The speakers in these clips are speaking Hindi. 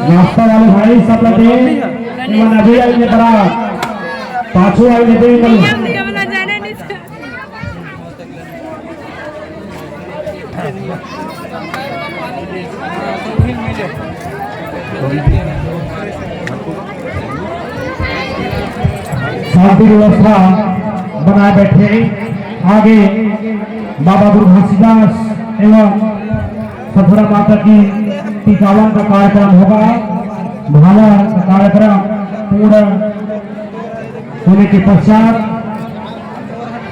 नाश्ता वाले भाई सब लगे नबी आई ने बड़ा पाछू आई ने दे शांति व्यवस्था बनाए बैठे आगे बाबा गुरु घासीदास एवं सफरा माता की टीकावन का कार्यक्रम होगा। भाला का कार्यक्रम पूर्ण होने के पश्चात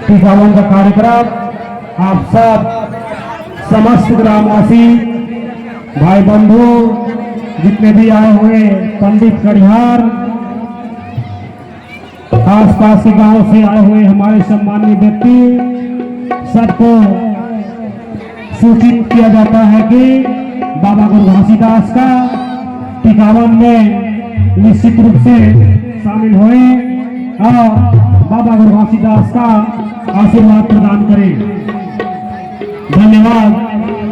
टीकावन का कार्यक्रम आप सब समस्त ग्रामवासी भाई बंधु जितने भी आए हुए पंडित कड़िहार आसपास के गांव से आए हुए हमारे सम्मानीय व्यक्ति सबको सूचित किया जाता है कि बाबा गुरु घासीदास का टीकावन में निश्चित रूप से शामिल हुए और बाबा गुरु घासीदास का आशीर्वाद प्रदान करें। धन्यवाद।